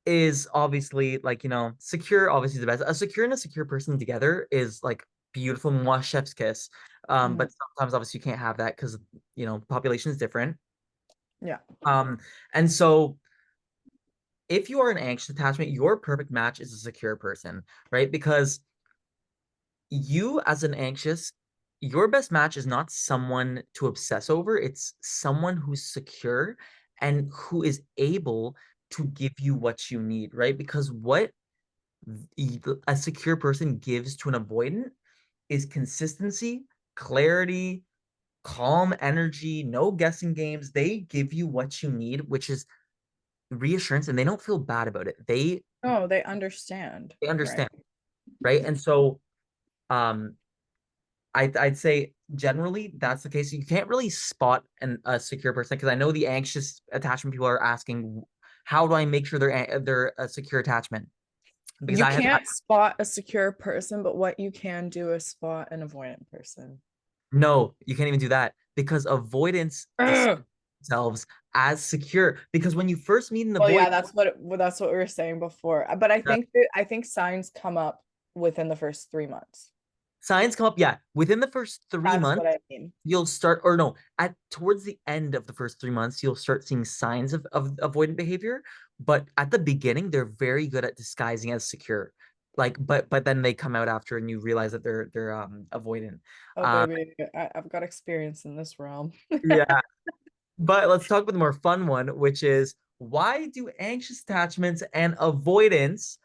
is obviously like, secure, obviously the best. A secure and a secure person together is like beautiful, moi, chef's kiss. Mhm. But sometimes obviously you can't have that because, population is different. Yeah. Um, and so if you are an anxious attachment, your perfect match is a secure person, right? Because you as an anxious, your best match is not someone to obsess over, it's someone who's secure and who is able to give you what you need, right? Because what a secure person gives to an avoidant is consistency, clarity, calm energy, no guessing games. They give you what you need, which is reassurance, and they don't feel bad about it. Oh, they understand, They right? understand, right? And so um I'd say generally that's the case. You can't really spot a secure person because I know the anxious attachment people are asking, how do I make sure they're a secure attachment? Because You I have can't spot a secure person, but what you can do is spot an avoidant person. No, you can't even do that because avoidance describes Ugh. themselves as secure. Because when you first meet an Well, avoidant, yeah, that's what we were saying before. But I think signs come up within the first 3 months. signs come up. Yeah, within the first three That's what months, I mean. you'll start, or no, at towards the end of the first 3 months, you'll start seeing signs of avoidant behavior. But at the beginning, they're very good at disguising as secure. Like, but then they come out after, and you realize that they're avoidant. Oh, Uh, baby, I've got experience in this realm. yeah. But let's talk about the more fun one, which is why do anxious attachments and avoidance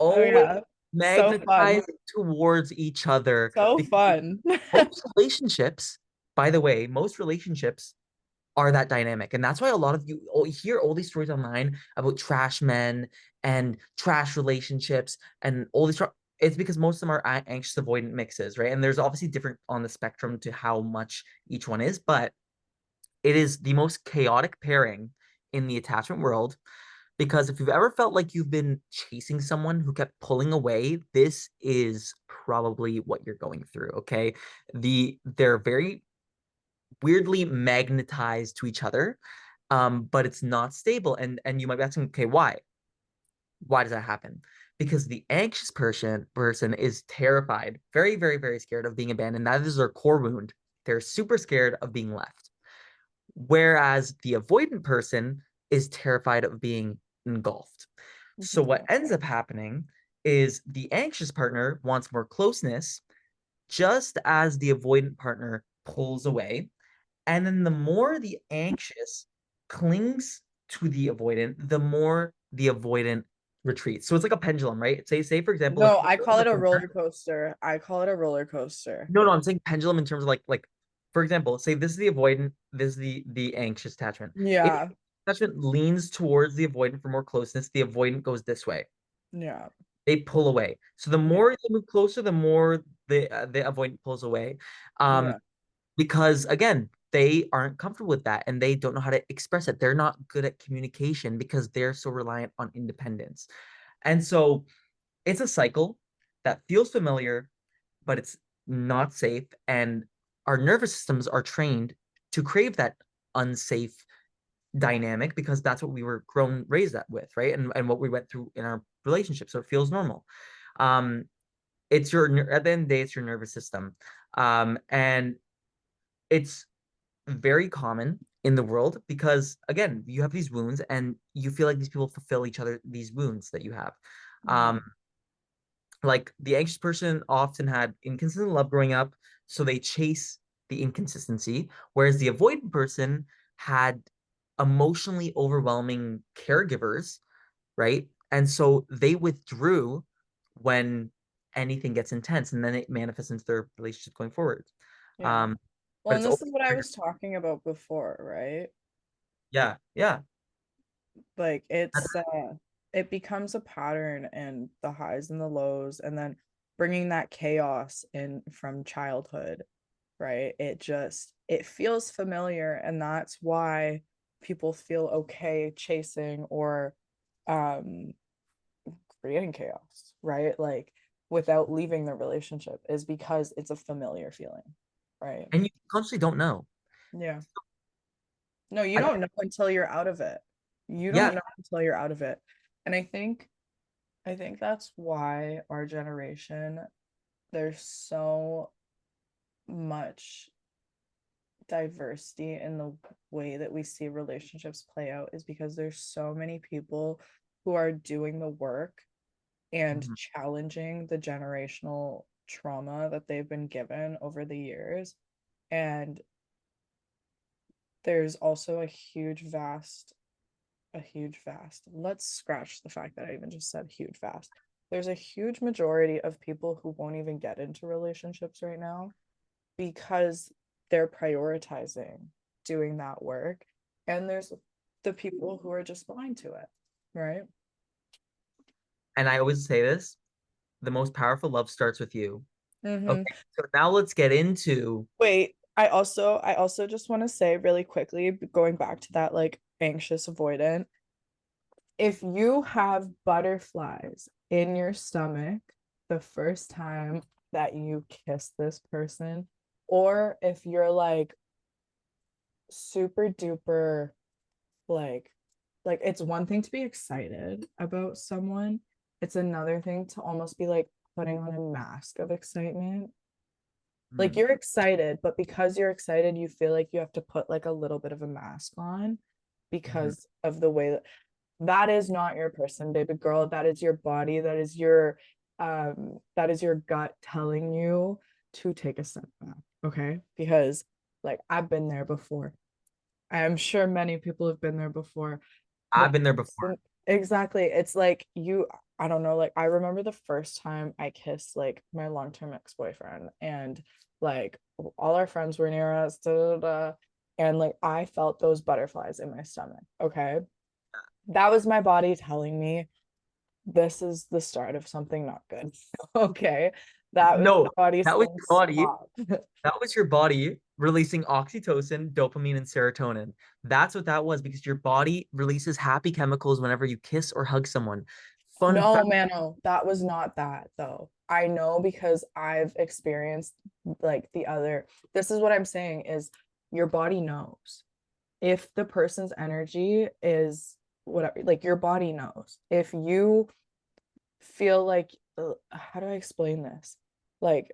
Oh always yeah. So fun. magnetize towards each other? So Because fun. most relationships, by the way, most relationships are that dynamic. And that's why a lot of you hear all these stories online about trash men and trash relationships and all these. It's because most of them are anxious avoidant mixes, right? And there's obviously different on the spectrum to how much each one is, but it is the most chaotic pairing in the attachment world because if you've ever felt like you've been chasing someone who kept pulling away, this is probably what you're going through, okay? They're very weirdly magnetized to each other, but it's not stable. And you might be asking, okay, why? Why does that happen? Because the anxious person is terrified, very, very, very scared of being abandoned. That is their core wound. They're super scared of being left. Whereas the avoidant person is terrified of being engulfed. So what Mhm. ends up happening is the anxious partner wants more closeness, just as the avoidant partner pulls away. And then the more the anxious clings to the avoidant, the more the avoidant retreats. So it's like a pendulum, right? Say for example, if No, I you're in call the it a center, roller coaster. I call it a roller coaster. no, I'm saying pendulum in terms of like for example, say this is the avoidant, this is the anxious attachment. If Yeah. the attachment leans towards the avoidant for more closeness, the avoidant goes this way. Yeah. They pull away. So the Yeah. more they move closer, the more the avoidant pulls away. Um, Yeah. because again, they aren't comfortable with that and they don't know how to express it. They're not good at communication because they're so reliant on independence. And so it's a cycle that feels familiar, but it's not safe. And our nervous systems are trained to crave that unsafe dynamic because that's what we were grown raised that with, right? And what we went through in our relationship. So it feels normal. Um, it's your at the end of the day, it's your nervous system. And it's very common in the world because again, you have these wounds and you feel like these people fulfill each other, these wounds that you have. Um, Mhm. like the anxious person often had inconsistent love growing up, so they chase the inconsistency, whereas the avoidant person had emotionally overwhelming caregivers, right? And so they withdrew when anything gets intense, and then it manifests into their relationship going forward. Yeah. Um, Well, but and it's this always is what I was talking about before, right? yeah, yeah. Like it becomes a pattern and the highs and the lows, and then bringing that chaos in from childhood, right? It feels familiar, and that's why people feel okay chasing or um creating chaos, right? Like without leaving the relationship is because it's a familiar feeling, right? And you consciously don't know. Yeah. No, you I, don't know until you're out of it. You yeah, don't know until you're out of it. And I think that's why our generation, there's so much diversity in the way that we see relationships play out is because there's so many people who are doing the work and mhm. challenging the generational trauma that they've been given over the years. And there's also a huge vast, let's scratch the fact that I even just said huge vast. There's a huge majority of people who won't even get into relationships right now because they're prioritizing doing that work. And there's the people who are just blind to it, right? And I always say this, the most powerful love starts with you. Mm-hmm. Okay, so now let's get into Wait, I also just want to say really quickly, going back to that like anxious avoidant, if you have butterflies in your stomach the first time that you kiss this person, or if you're like super duper like it's one thing to be excited about someone, it's another thing to almost be like putting on a mask of excitement. Like hmm, you're excited, but because you're excited, you feel like you have to put like a little bit of a mask on mhm. because of the way that that is not your person, baby girl. That is your body. That is your gut telling you to take a step back. Okay. Because like I've been there before. I am sure many people have been there before. The I've been there before. person, exactly. It's like I don't know, like I remember the first time I kissed like my long-term ex-boyfriend, and like all our friends were near us, da, da, da, and like I felt those butterflies in my stomach. Okay. That was my body telling me this is the start of something not good. Okay. That was No, my body that was saying your body. stop. That was your body releasing oxytocin, dopamine, and serotonin. That's what that was because your body releases happy chemicals whenever you kiss or hug someone. Fun No, fact. Mano, that was not that though. I know because I've experienced like the other. This is what I'm saying is your body knows. If the person's energy is whatever, like your body knows. If you feel like how do I explain this? Like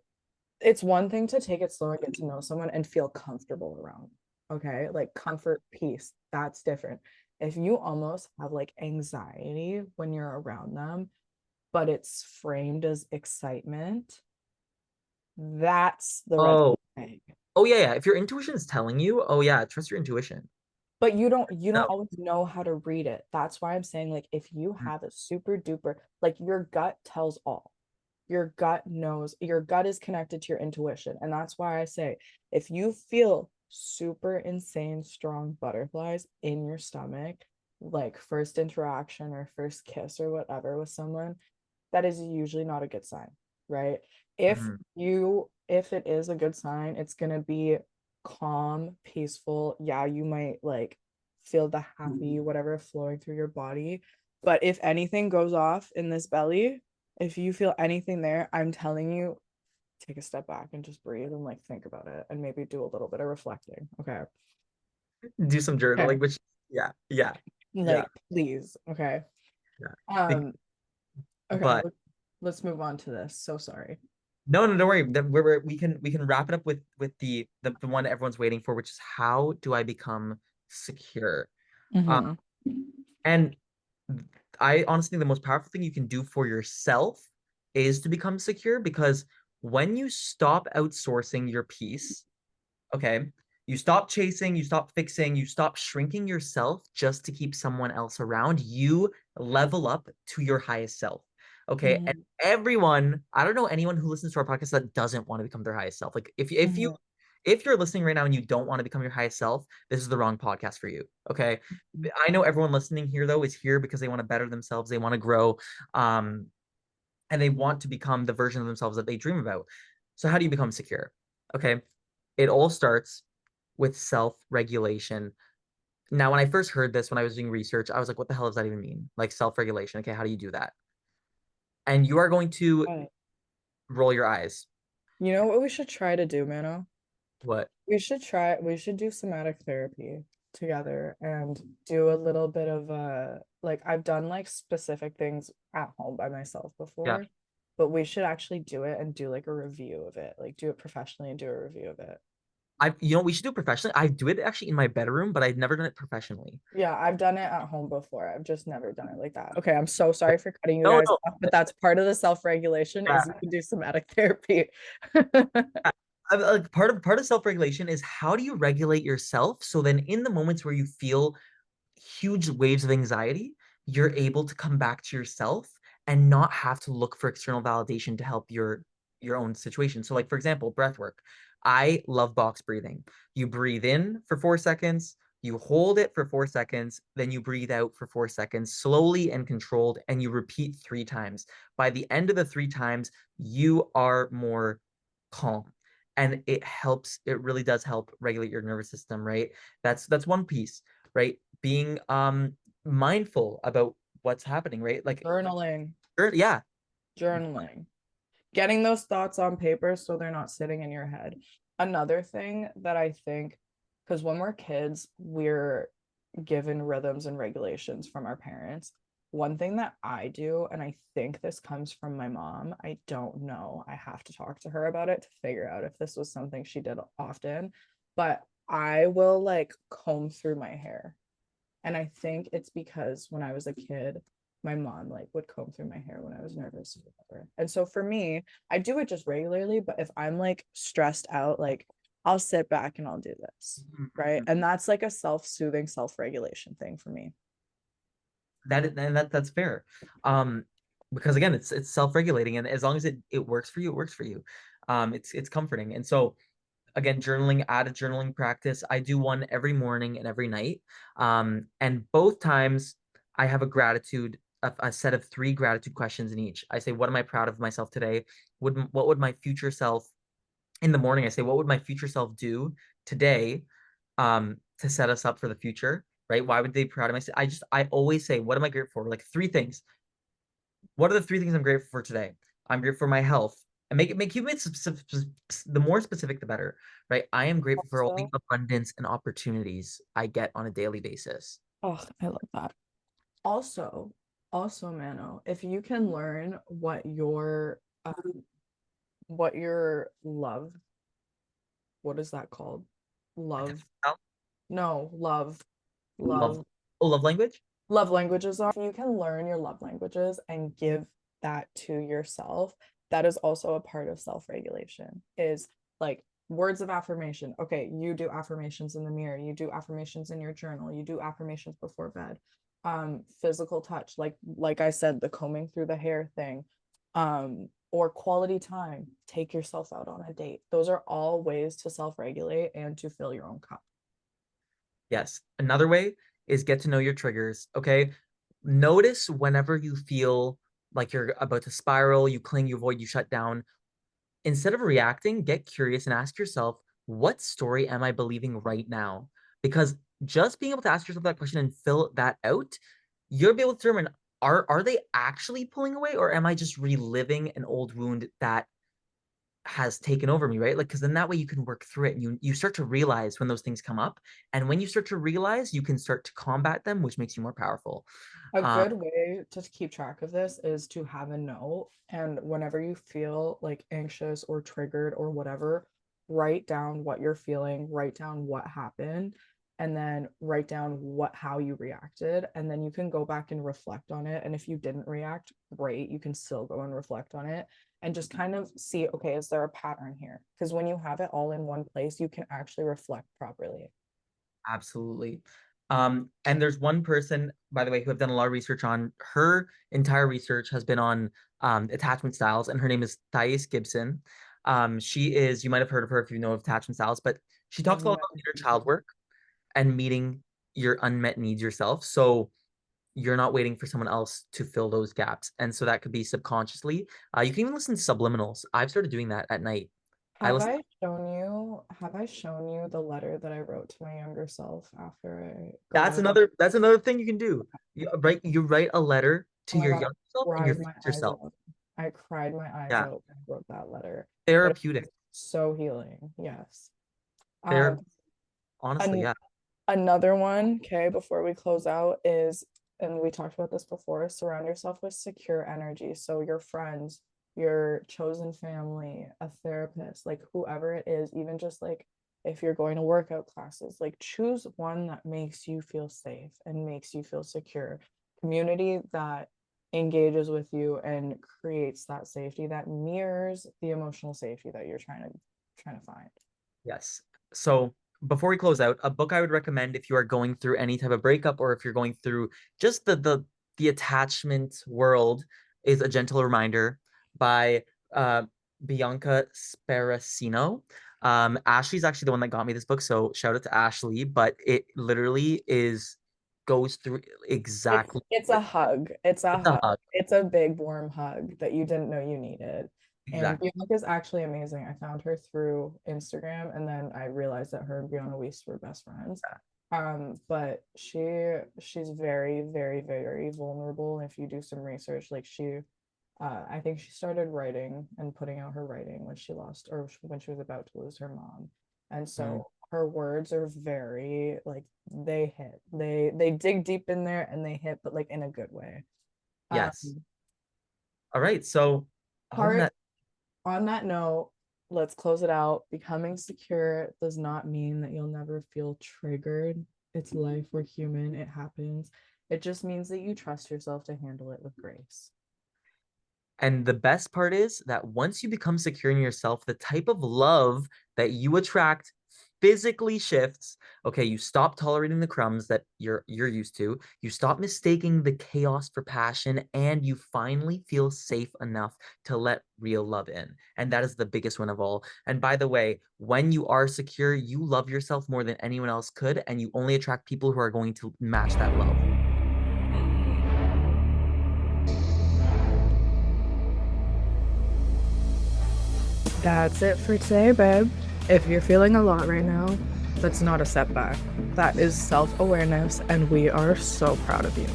it's one thing to take it slow and get to know someone and feel comfortable around. Okay. Like comfort, peace, that's different. If you almost have like anxiety when you're around them, but it's framed as excitement, that's the red Oh, flag. oh yeah, yeah. If your intuition is telling you, oh yeah, trust your intuition. But you don't No. always know how to read it. That's why I'm saying like if you Mm, have a super duper, like your gut tells all. Your gut knows, your gut is connected to your intuition. And that's why I say if you feel super insane strong butterflies in your stomach, like first interaction or first kiss or whatever with someone, that is usually not a good sign, right? mhm, If it is a good sign, it's gonna be calm, peaceful. Yeah, you might like feel the happy whatever flowing through your body. But if anything goes off in this belly, if you feel anything there, I'm telling you, take a step back and just breathe and like think about it and maybe do a little bit of reflecting. Okay. do some Okay. journaling, which yeah, yeah, yeah, Like, please. Okay. yeah. Be- Um, okay, But let's move on to this. So sorry. no, no, don't worry. We can wrap it up with the one everyone's waiting for, which is how do I become secure? Uh, Mm-hmm. and I honestly think the most powerful thing you can do for yourself is to become secure because when you stop outsourcing your peace, okay, You stop chasing, you stop fixing, you stop shrinking yourself just to keep someone else around. You level up to your highest self. Okay. And Mhm, everyone, I don't know anyone who listens to our podcast that doesn't want to become their highest self. Like mhm, if you're listening right now and you don't want to become your highest self, this is the wrong podcast for you. Okay. mhm. I know everyone listening here though is here because they want to better themselves, they want to grow, and they want to become the version of themselves that they dream about. So how do you become secure? Okay. It all starts with self-regulation. Now, when I first heard this, when I was doing research, I was like, what the hell does that even mean? Like self-regulation. Okay, how do you do that? And you are going to Right. roll your eyes. You know what we should try to do, Mano? What? We should do somatic therapy together and do a little bit of like I've done like specific things at home by myself Yeah. before, but we should actually do it and do like a review of it. Like do it professionally and do a review of it. We should do it professionally. I do it actually in my bedroom, but I've never done it professionally. Yeah, I've done it at home before. I've just never done it like that. Okay, I'm so sorry for cutting you No, guys no. off, but that's part of the self-regulation is you Yeah. can do somatic therapy. Like part of self-regulation is how do you regulate yourself so then in the moments where you feel huge waves of anxiety, you're able to come back to yourself and not have to look for external validation to help your own situation. So like for example, breath work. I love box breathing. You breathe in for 4 seconds, you hold it for 4 seconds, then you breathe out for 4 seconds slowly and controlled and you repeat 3 times. By the end of the 3 times, you are more calm. And it really does help regulate your nervous system, right? That's one piece, right? Being mindful about what's happening, right? Like Journaling, yeah, journaling. Getting those thoughts on paper so they're not sitting in your head. Another thing that I think, because when we're kids, we're given rhythms and regulations from our parents. One thing that I do, and I think this comes from my mom, I don't know. I have to talk to her about it to figure out if this was something she did often, but I will like comb through my hair. And I think it's because when I was a kid, my mom like would comb through my hair when I was nervous or whatever. And so for me, I do it just regularly, but if I'm like stressed out, like I'll sit back and I'll do this. Right. And that's like a self-soothing, self-regulation thing for me. that's fair. Um, because again, it's self-regulating, and as long as it works for you, it works for you. It's comforting, and so again, journaling, add a journaling practice. I do one every morning and every night. And both times I have a set of 3 gratitude questions in each. I say, what am I proud of myself today? What would my future self in the morning? I say, what would my future self do today, to set us up for the future? Right? Why would they be proud of myself? I always say, what am I grateful for? Like 3 things. What are the 3 things I'm grateful for today? I'm grateful for my health. And keep it the more specific, the better, right? I am grateful for all the Also, abundance and opportunities I get on a daily basis. oh, I love that. Also, Mano, if you can learn what your love, what is that called? Love. No, Love, love love language. love languages are. If you can learn your love languages and give that to yourself, that is also a part of self-regulation, is like words of affirmation. Okay, you do affirmations in the mirror, you do affirmations in your journal, you do affirmations before bed. Physical touch, like I said, the combing through the hair thing, or quality time, take yourself out on a date. Those are all ways to self-regulate and to fill your own cup. Yes. Another way is get to know your triggers. Okay. Notice whenever you feel like you're about to spiral, you cling, you avoid, you shut down. Instead of reacting, get curious and ask yourself, what story am I believing right now? Because just being able to ask yourself that question and fill that out, you'll be able to determine, are they actually pulling away, or am I just reliving an old wound that has taken over me, right? Like, because then that way you can work through it and you start to realize when those things come up. And when you start to realize, you can start to combat them, which makes you more powerful. A Um, good way to keep track of this is to have a note, and whenever you feel like anxious or triggered or whatever, write down what you're feeling, write down what happened, and then write down how you reacted, and then you can go back and reflect on it. And if you didn't react, great, you can still go and reflect on it and just kind of see, okay, is there a pattern here? Because when you have it all in one place, you can actually reflect properly. Absolutely. And there's one person, by the way, who I've done a lot of research on. Her entire research has been on attachment styles, and her name is Thais Gibson. She is, you might have heard of her if you know of attachment styles, but she talks a lot about inner child work and meeting your unmet needs yourself. So you're not waiting for someone else to fill those gaps. And so that could be subconsciously. You can even listen to subliminals. I've started doing that at night. I listen. Have I shown you the letter that I wrote to my younger self after I got That's out? another thing you can do. You write a letter Oh to my your God, younger self and your cried my future eyes self. out. I cried my eyes Yeah, out when I wrote that letter. But it's therapeutic. so healing. Yes. They're Um, honestly, an yeah. Another one, okay, before we close out is, and we talked about this before, surround yourself with secure energy. So your friends, your chosen family, a therapist, like whoever it is, even just like if you're going to workout classes, like choose one that makes you feel safe and makes you feel secure. Community that engages with you and creates that safety that mirrors the emotional safety that you're trying to find. Yes. So before we close out, a book I would recommend if you are going through any type of breakup or if you're going through just the attachment world is A Gentle Reminder by Bianca Sparacino. Ashley's actually the one that got me this book, so shout out to Ashley, but it literally is goes through exactly It's a hug. It's a it's a hug. hug. It's a big warm hug that you didn't know you needed. And Exactly. Bianca is actually amazing. I found her through Instagram, and then I realized that her and Bianca Weiss were best friends. But she's very, very, very vulnerable. And if you do some research, like I think she started writing and putting out her writing when she lost, or when she was about to lose her mom. And Mm, so her words are very like they hit. They dig deep in there and they hit, but like in a good way. Um, yes. All right. So on part that, on that note, let's close it out. Becoming secure does not mean that you'll never feel triggered. It's life, we're human, it happens. It just means that you trust yourself to handle it with grace. and the best part is that once you become secure in yourself, the type of love that you attract physically shifts. Okay, you stop tolerating the crumbs that you're used to. You stop mistaking the chaos for passion, and you finally feel safe enough to let real love in. And that is the biggest one of all. And by the way, when you are secure, you love yourself more than anyone else could, and you only attract people who are going to match that love. That's it for today, babe. If you're feeling a lot right now, that's not a setback. That is self awareness, and we are so proud of you.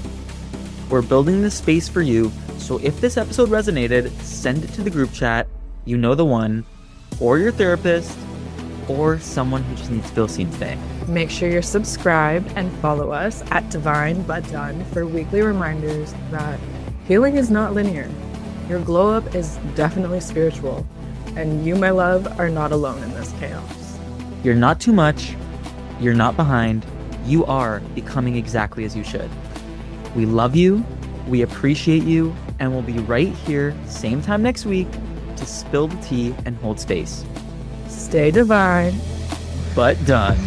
We're building this space for you, so if this episode resonated, send it to the group chat, you know the one, or your therapist, or someone who just needs to feel seen today. Make sure you're subscribed and follow us at Divine But Done for weekly reminders that healing is not linear. Your glow up is definitely spiritual, and you, my love, are not alone in this chaos. You're not too much, you're not behind, you are becoming exactly as you should. We love you, we appreciate you, and we'll be right here, same time next week, to spill the tea and hold space. Stay divine, But done.